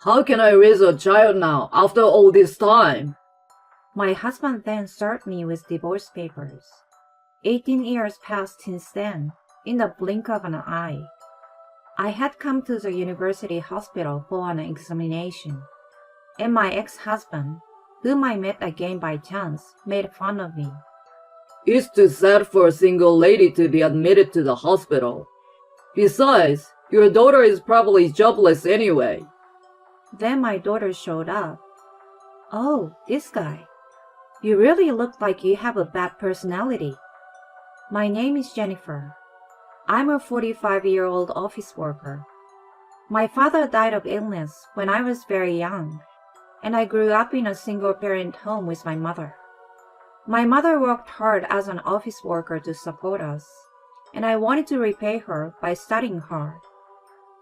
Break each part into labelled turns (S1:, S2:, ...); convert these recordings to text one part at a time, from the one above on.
S1: How can I raise a child now after all this time?
S2: My husband then served me with divorce papers. 18 years passed since then, in the blink of an eye. I had come to the university hospital for an examination, and my ex-husband, whom I met again by chance, made fun of me.
S1: It's too sad for a single lady to be admitted to the hospital. Besides, your daughter is probably jobless anyway.
S2: Then my daughter showed up. Oh, this guy. You really look like you have a bad personality. My name is Jennifer. I'm a 45-year-old office worker. My father died of illness when I was very young, and I grew up in a single-parent home with my mother. My mother worked hard as an office worker to support us, and I wanted to repay her by studying hard.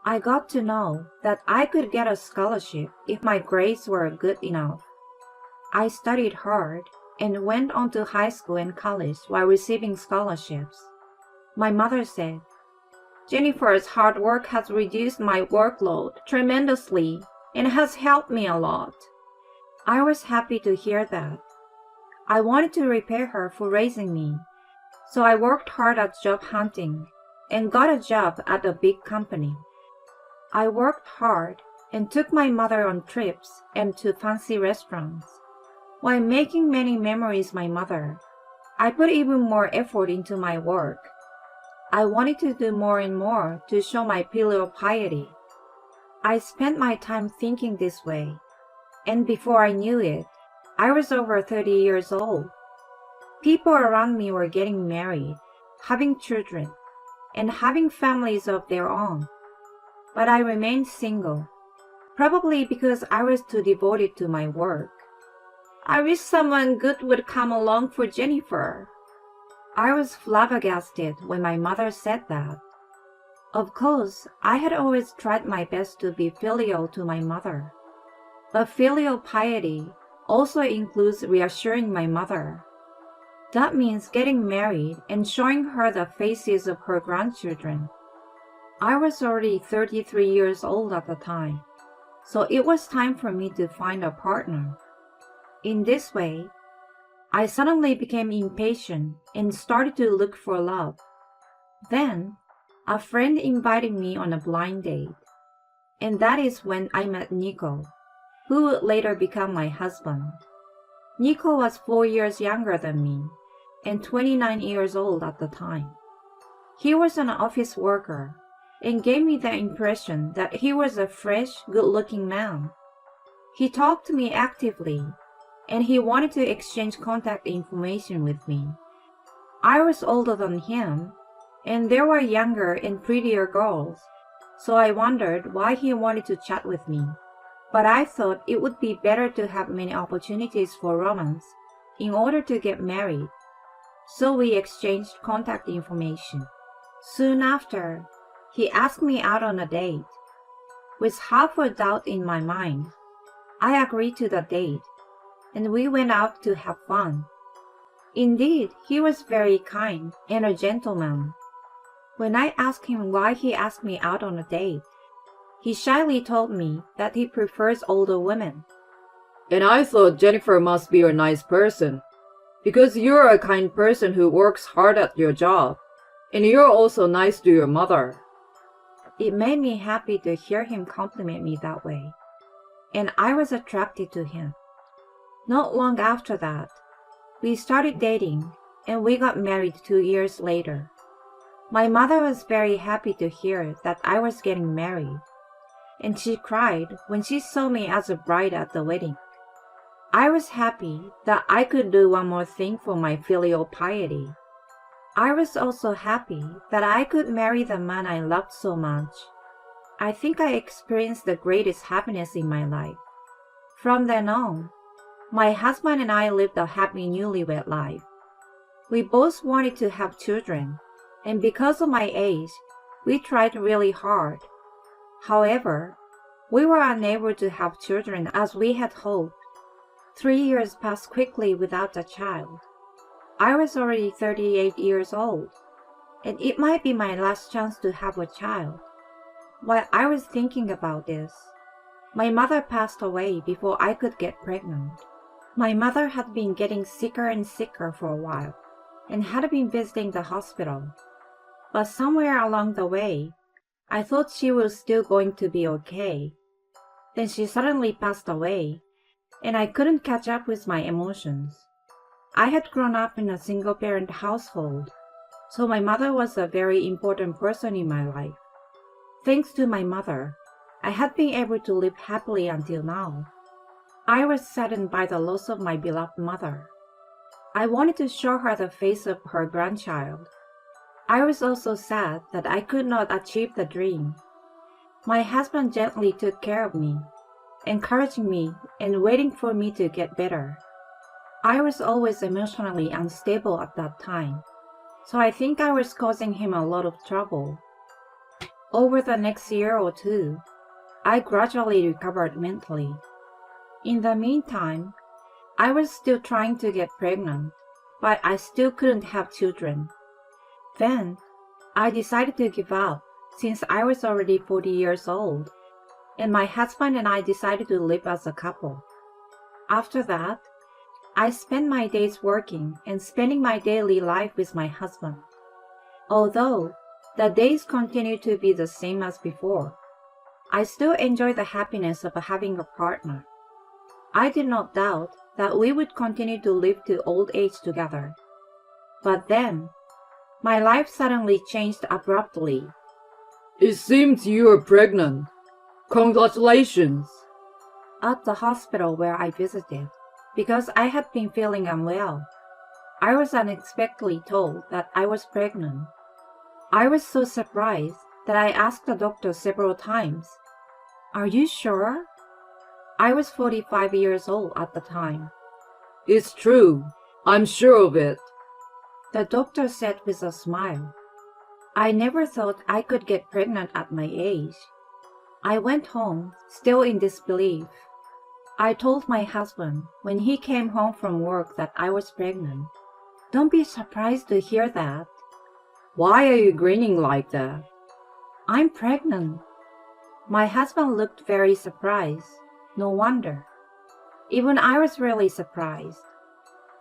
S2: I got to know that I could get a scholarship if my grades were good enough. I studied hard and went on to high school and college while receiving scholarships. My mother said, "Jennifer's hard work has reduced my workload tremendously and has helped me a lot." I was happy to hear that. I wanted to repay her for raising me, so I worked hard at job hunting and got a job at a big company. I worked hard and took my mother on trips and to fancy restaurants. While making many memories with my mother, I put even more effort into my work. I wanted to do more and more to show my filial piety. I spent my time thinking this way, and before I knew it, I was over 30 years old. People around me were getting married, having children, and having families of their own. But I remained single, probably because I was too devoted to my work. I wish someone good would come along for Jennifer. I was flabbergasted when my mother said that. Of course, I had always tried my best to be filial to my mother. But filial piety also includes reassuring my mother. That means getting married and showing her the faces of her grandchildren. I was already 33 years old at the time, so it was time for me to find a partner. In this way, I suddenly became impatient and started to look for love. Then, a friend invited me on a blind date, and that is when I met Nico, who would later become my husband. Nico was 4 years younger than me and 29 years old at the time. He was an office worker and gave me the impression that he was a fresh, good-looking man. He talked to me actively, and he wanted to exchange contact information with me. I was older than him, and there were younger and prettier girls, so I wondered why he wanted to chat with me. But I thought it would be better to have many opportunities for romance in order to get married, so we exchanged contact information. Soon after, he asked me out on a date. With half a doubt in my mind, I agreed to the date, and we went out to have fun. Indeed, he was very kind and a gentleman. When I asked him why he asked me out on a date, he shyly told me that he prefers older women.
S1: And I thought Jennifer must be a nice person, because you're a kind person who works hard at your job, and you're also nice to your mother.
S2: It made me happy to hear him compliment me that way, and I was attracted to him. Not long after that, we started dating, and we got married 2 years later. My mother was very happy to hear that I was getting married, and she cried when she saw me as a bride at the wedding. I was happy that I could do one more thing for my filial piety. I was also happy that I could marry the man I loved so much. I think I experienced the greatest happiness in my life. From then on, my husband and I lived a happy newlywed life. We both wanted to have children, and because of my age, we tried really hard. However, we were unable to have children as we had hoped. 3 years passed quickly without a child. I was already 38 years old, and it might be my last chance to have a child. While I was thinking about this, My mother passed away before I could get pregnant. My mother had been getting sicker and sicker for a while and had been visiting the hospital. But somewhere along the way, I thought she was still going to be okay. Then she suddenly passed away, and I couldn't catch up with my emotions. I had grown up in a single-parent household, so my mother was a very important person in my life. Thanks to my mother, I had been able to live happily until now. I was saddened by the loss of my beloved mother. I wanted to show her the face of her grandchild. I was also sad that I could not achieve the dream. My husband gently took care of me, encouraging me and waiting for me to get better. I was always emotionally unstable at that time, so I think I was causing him a lot of trouble. Over the next year or two, I gradually recovered mentally. In the meantime, I was still trying to get pregnant, but I still couldn't have children. Then, I decided to give up since I was already 40 years old, and my husband and I decided to live as a couple. After that, I spent my days working and spending my daily life with my husband. Although the days continue to be the same as before, I still enjoy the happiness of having a partner. I did not doubt that we would continue to live to old age together. But then, my life suddenly changed abruptly.
S1: It seems you are pregnant. Congratulations.
S2: At the hospital where I visited, because I had been feeling unwell, I was unexpectedly told that I was pregnant. I was so surprised that I asked the doctor several times, "Are you sure?" I was 45 years old at the time.
S1: It's true. I'm sure of it.
S2: The doctor said with a smile. I never thought I could get pregnant at my age. I went home, still in disbelief. I told my husband when he came home from work that I was pregnant. Don't be surprised to hear that.
S1: Why are you grinning like that?
S2: I'm pregnant. My husband looked very surprised. No wonder. Even I was really surprised.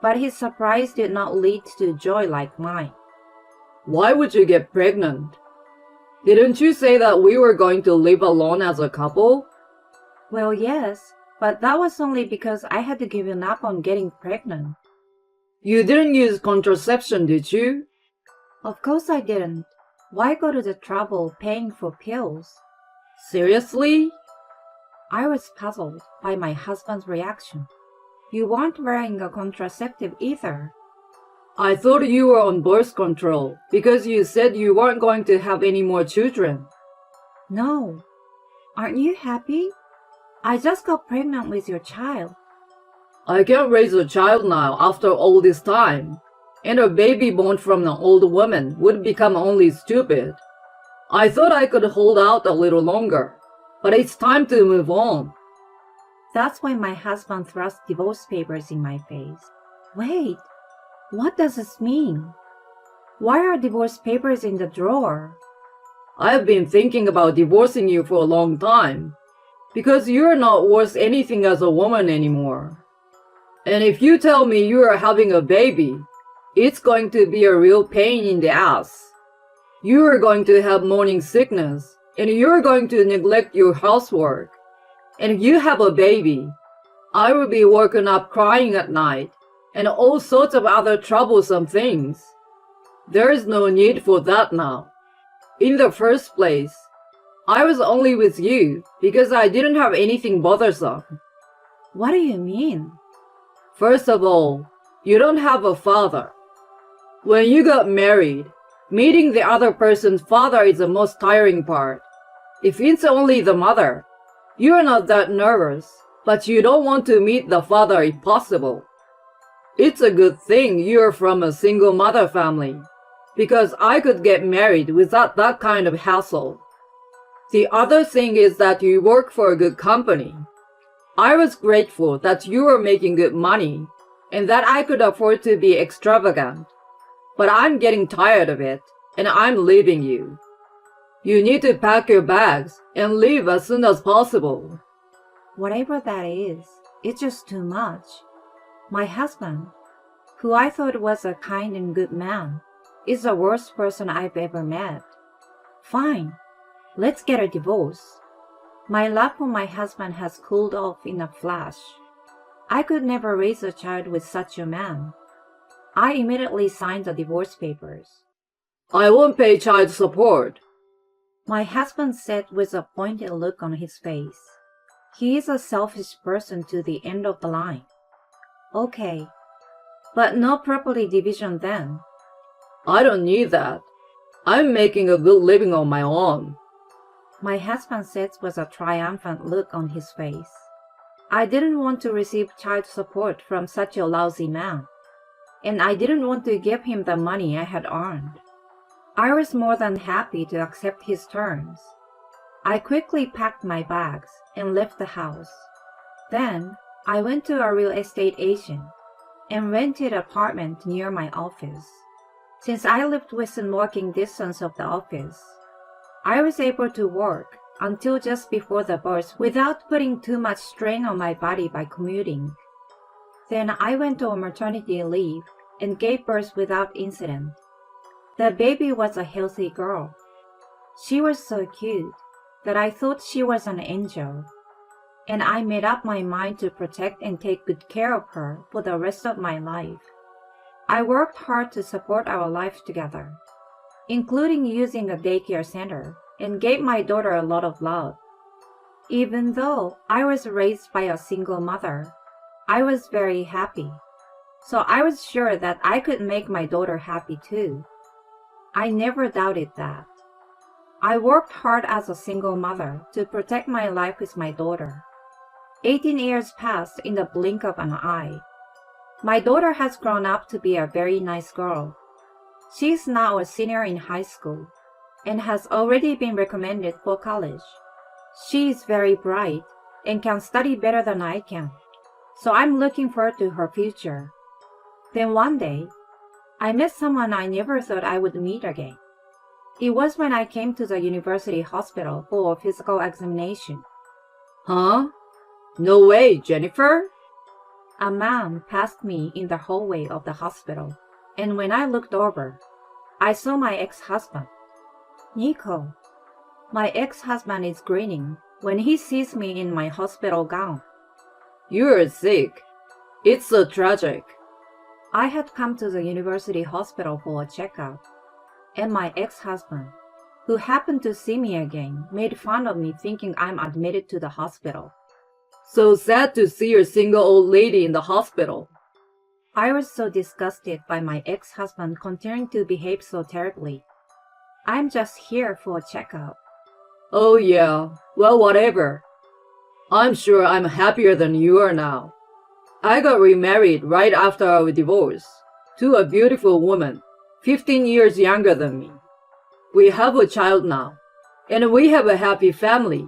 S2: But his surprise did not lead to joy like mine.
S1: Why would you get pregnant? Didn't you say that we were going to live alone as a couple?
S2: Well, yes, but that was only because I had given up on getting pregnant.
S1: You didn't use contraception, did you?
S2: Of course I didn't. Why go to the trouble paying for pills?
S1: Seriously?
S2: I was puzzled by my husband's reaction. You weren't wearing a contraceptive either.
S1: I thought you were on birth control because you said you weren't going to have any more children.
S2: No. Aren't you happy? I just got pregnant with your child.
S1: I can't raise a child now after all this time, and a baby born from an old woman would become only stupid. I thought I could hold out a little longer, but it's time to move on.
S2: That's when my husband thrust divorce papers in my face. Wait, what does this mean? Why are divorce papers in the drawer?
S1: I've been thinking about divorcing you for a long time, because you're not worth anything as a woman anymore. And if you tell me you are having a baby, it's going to be a real pain in the ass. You are going to have morning sickness, and you're going to neglect your housework. And if you have a baby, I will be woken up crying at night, and all sorts of other troublesome things. There is no need for that now. In the first place, I was only with you because I didn't have anything bothersome.
S2: What do you mean?
S1: First of all, you don't have a father. When you got married, meeting the other person's father is the most tiring part. If it's only the mother, you're not that nervous, but you don't want to meet the father if possible. It's a good thing you're from a single mother family, because I could get married without that kind of hassle. The other thing is that you work for a good company. I was grateful that you were making good money and that I could afford to be extravagant. But I'm getting tired of it, and I'm leaving you. You need to pack your bags and leave as soon as possible.
S2: Whatever that is, it's just too much. My husband, who I thought was a kind and good man, is the worst person I've ever met. Fine, let's get a divorce. My love for my husband has cooled off in a flash. I could never raise a child with such a man. I immediately signed the divorce papers.
S1: I won't pay child support.
S2: My husband said with a pointed look on his face. He is a selfish person to the end of the line. Okay, but no property division then.
S1: I don't need that. I'm making a good living on my own.
S2: My husband said with a triumphant look on his face. I didn't want to receive child support from such a lousy man, and I didn't want to give him the money I had earned. I was more than happy to accept his terms. I quickly packed my bags and left the house. Then I went to a real estate agent and rented an apartment near my office. Since I lived within walking distance of the office, I was able to work until just before the birth without putting too much strain on my body by commuting. Then I went on maternity leave and gave birth without incident. The baby was a healthy girl. She was so cute that I thought she was an angel, and I made up my mind to protect and take good care of her for the rest of my life. I worked hard to support our life together, including using a daycare center, and gave my daughter a lot of love. Even though I was raised by a single mother, I was very happy. So I was sure that I could make my daughter happy too. I never doubted that. I worked hard as a single mother to protect my life with my daughter. 18 years passed in the blink of an eye. My daughter has grown up to be a very nice girl. She is now a senior in high school and has already been recommended for college. She is very bright and can study better than I can, so I'm looking forward to her future. Then one day, I met someone I never thought I would meet again. It was when I came to the university hospital for a physical examination.
S1: Huh? No way, Jennifer?
S2: A man passed me in the hallway of the hospital, and when I looked over, I saw my ex-husband. Nico. My ex-husband is grinning when he sees me in my hospital gown.
S1: You're sick. It's so tragic.
S2: I had come to the university hospital for a checkup, and my ex-husband, who happened to see me again, made fun of me thinking I'm admitted to the hospital.
S1: So sad to see your single old lady in the hospital.
S2: I was so disgusted by my ex-husband continuing to behave so terribly. I'm just here for a checkup.
S1: Oh yeah, well whatever. I'm sure I'm happier than you are now. I got remarried right after our divorce to a beautiful woman, 15 years younger than me. We have a child now, and we have a happy family.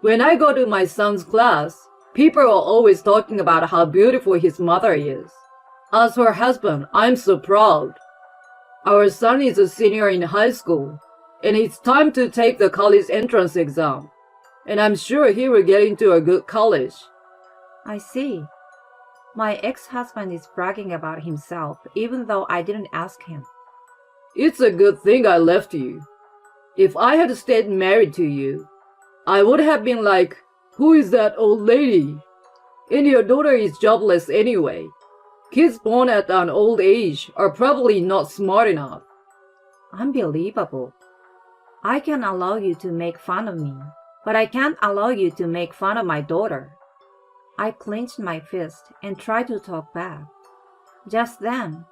S1: When I go to my son's class, people are always talking about how beautiful his mother is. As her husband, I'm so proud. Our son is a senior in high school, and it's time to take the college entrance exam. And I'm sure he will get into a good college.
S2: I see. My ex-husband is bragging about himself even though I didn't ask him.
S1: It's a good thing I left you. If I had stayed married to you, I would have been like, who is that old lady? And your daughter is jobless anyway. Kids born at an old age are probably not smart enough.
S2: Unbelievable. I can allow you to make fun of me, but I can't allow you to make fun of my daughter. I clenched my fist and tried to talk back. Just then,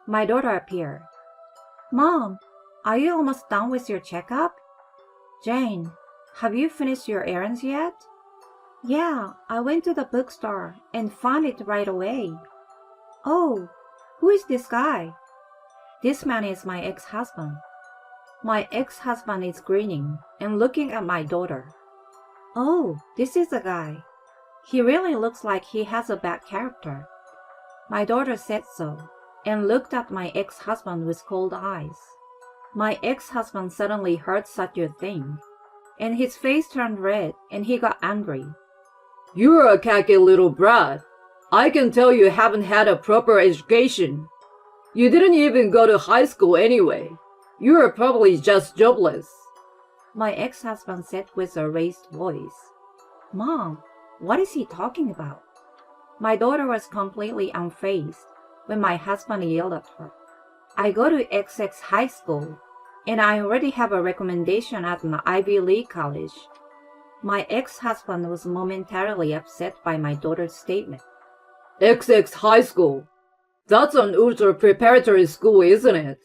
S2: my daughter appeared. Mom, are you almost done with your checkup? Jane, have you finished your errands yet? Yeah, I went to the bookstore and found it right away. Oh, who is this guy? This man is my ex-husband. My ex-husband is grinning and looking at my daughter. Oh, this is the guy. He really looks like he has a bad character. My daughter said so and looked at my ex-husband with cold eyes. My ex-husband suddenly heard such a thing, and his face turned red and he got angry.
S1: You're a cocky little brat. I can tell you haven't had a proper education. You didn't even go to high school anyway. You're probably just jobless.
S2: My ex-husband said with a raised voice. Mom, what is he talking about? My daughter was completely unfazed when my husband yelled at her. I go to XX high school, and I already have a recommendation at an Ivy League college. My ex-husband was momentarily upset by my daughter's statement.
S1: XX high school. That's an ultra preparatory school, isn't it?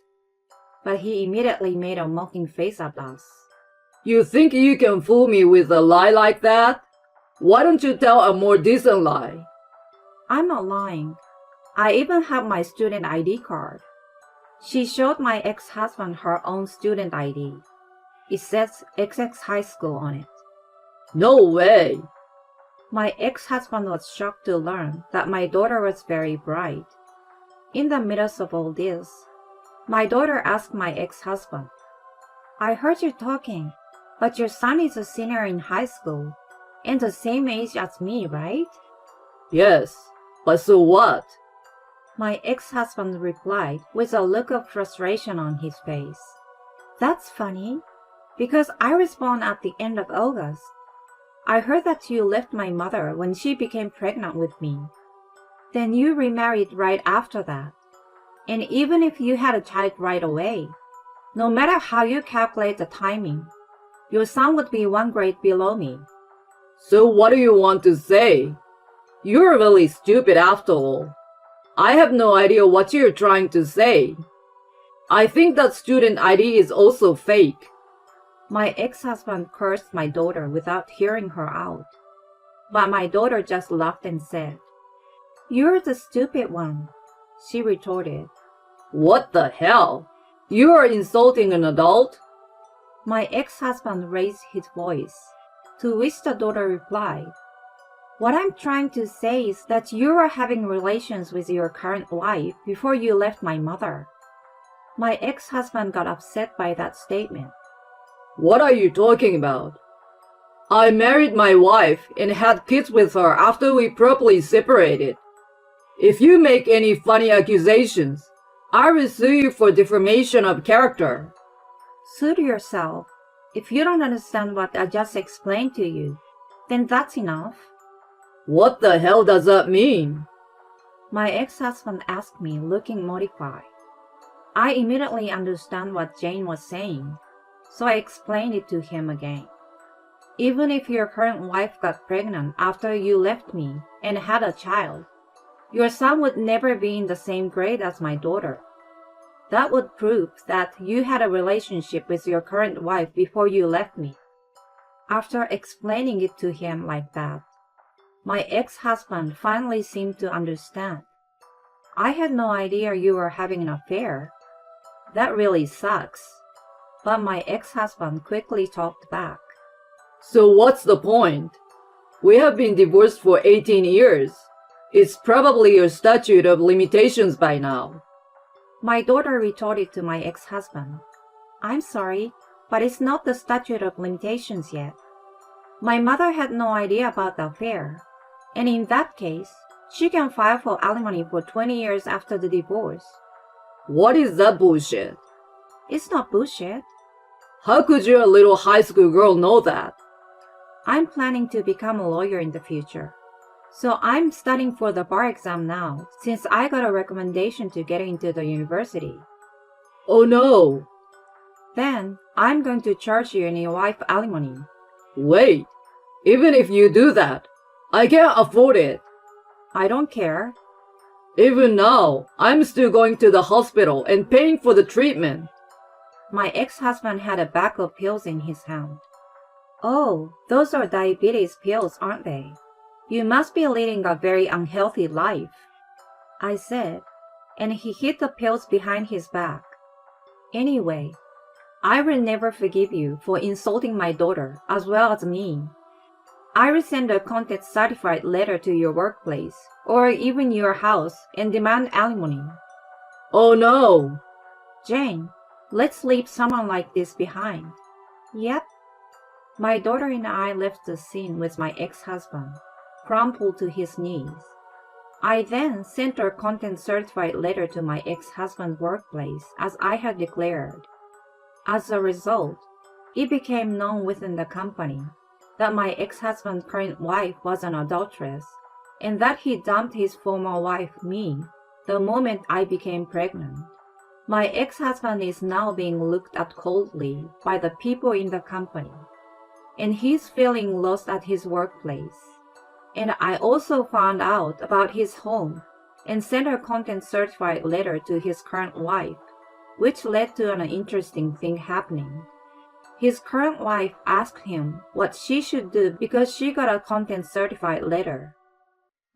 S2: But he immediately made a mocking face at us.
S1: You think you can fool me with a lie like that? Why don't you tell a more decent lie?
S2: I'm not lying. I even have my student ID card. She showed my ex-husband her own student ID. It says XX high school on it.
S1: No way.
S2: My ex-husband was shocked to learn that my daughter was very bright. In the midst of all this, my daughter asked my ex-husband, I heard you talking, but your son is a senior in high school and the same age as me, right?
S1: Yes, but so what?
S2: My ex-husband replied with a look of frustration on his face. That's funny, because I was born at the end of August. I heard that you left my mother when she became pregnant with me. Then you remarried right after that. And even if you had a child right away, no matter how you calculate the timing, your son would be one grade below me.
S1: So what do you want to say? You're really stupid after all. I have no idea what you're trying to say. I think that student ID is also fake.
S2: My ex-husband cursed my daughter without hearing her out. But my daughter just laughed and said, You're the stupid one, she retorted.
S1: What the hell? You are insulting an adult?
S2: My ex-husband raised his voice, to which the daughter replied, What I'm trying to say is that you were having relations with your current wife before you left my mother. My ex-husband got upset by that statement.
S1: What are you talking about? I married my wife and had kids with her after we properly separated. If you make any funny accusations, I will sue you for defamation of character.
S2: Sue yourself. If you don't understand what I just explained to you, then that's enough.
S1: What the hell does that mean?
S2: My ex-husband asked me, looking mortified. I immediately understand what Jane was saying, so I explained it to him again. Even if your current wife got pregnant after you left me and had a child, your son would never be in the same grade as my daughter. That would prove that you had a relationship with your current wife before you left me. After explaining it to him like that, my ex-husband finally seemed to understand. I had no idea you were having an affair. That really sucks. But my ex-husband quickly talked back.
S1: So what's the point? We have been divorced for 18 years. It's probably your statute of limitations by now.
S2: My daughter retorted to my ex-husband, I'm sorry, but it's not the statute of limitations yet. My mother had no idea about the affair, and in that case, she can file for alimony for 20 years after the divorce.
S1: What is that bullshit?
S2: It's not bullshit.
S1: How could your little high school girl know that?
S2: I'm planning to become a lawyer in the future. So I'm studying for the bar exam now, since I got a recommendation to get into the university.
S1: Oh no!
S2: Then, I'm going to charge you and your wife alimony.
S1: Wait, even if you do that, I can't afford it.
S2: I don't care.
S1: Even now, I'm still going to the hospital and paying for the treatment.
S2: My ex-husband had a bag of pills in his hand. Oh, those are diabetes pills, aren't they? You must be leading a very unhealthy life, I said, and he hid the pills behind his back. Anyway, I will never forgive you for insulting my daughter as well as me. I will send a content certified letter to your workplace or even your house and demand alimony.
S1: Oh no!
S2: Jane, let's leave someone like this behind. Yep. My daughter and I left the scene with my ex-husband. crumpled to his knees. I then sent a content-certified letter to my ex-husband's workplace, as I had declared. As a result, it became known within the company that my ex-husband's current wife was an adulteress, and that he dumped his former wife, me, the moment I became pregnant. My ex-husband is now being looked at coldly by the people in the company, and he's feeling lost at his workplace. And I also found out about his home and sent a content-certified letter to his current wife, which led to an interesting thing happening. His current wife asked him what she should do because she got a content-certified letter.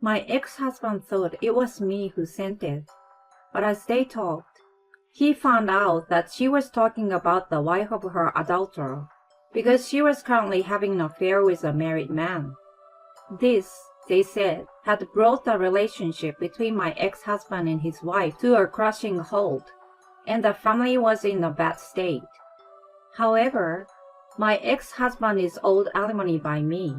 S2: My ex-husband thought it was me who sent it, but as they talked, he found out that she was talking about the wife of her adulterer because she was currently having an affair with a married man. This, they said, had brought the relationship between my ex-husband and his wife to a crushing halt, and the family was in a bad state. However, my ex-husband is owed alimony by me,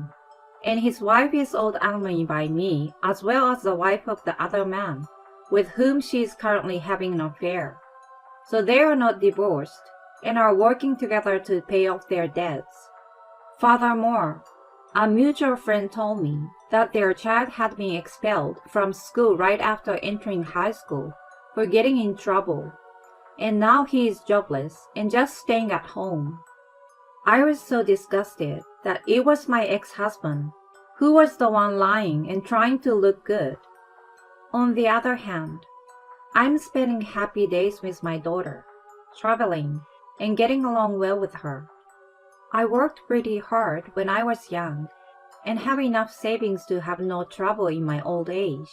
S2: and his wife is owed alimony by me, as well as the wife of the other man, with whom she is currently having an affair. So they are not divorced, and are working together to pay off their debts. Furthermore, a mutual friend told me that their child had been expelled from school right after entering high school for getting in trouble, and now he is jobless and just staying at home. I was so disgusted that it was my ex-husband who was the one lying and trying to look good. On the other hand, I'm spending happy days with my daughter, traveling, and getting along well with her. I worked pretty hard when I was young and have enough savings to have no trouble in my old age,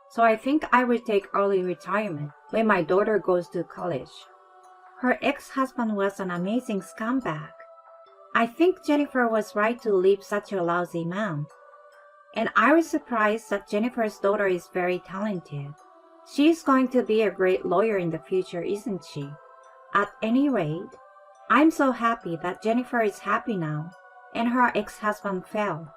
S2: so I think I will take early retirement when my daughter goes to college. Her ex-husband was an amazing scumbag. I think Jennifer was right to leave such a lousy man. And I was surprised that Jennifer's daughter is very talented. She's going to be a great lawyer in the future, isn't she? At any rate, I'm so happy that Jennifer is happy now, and her ex-husband fell.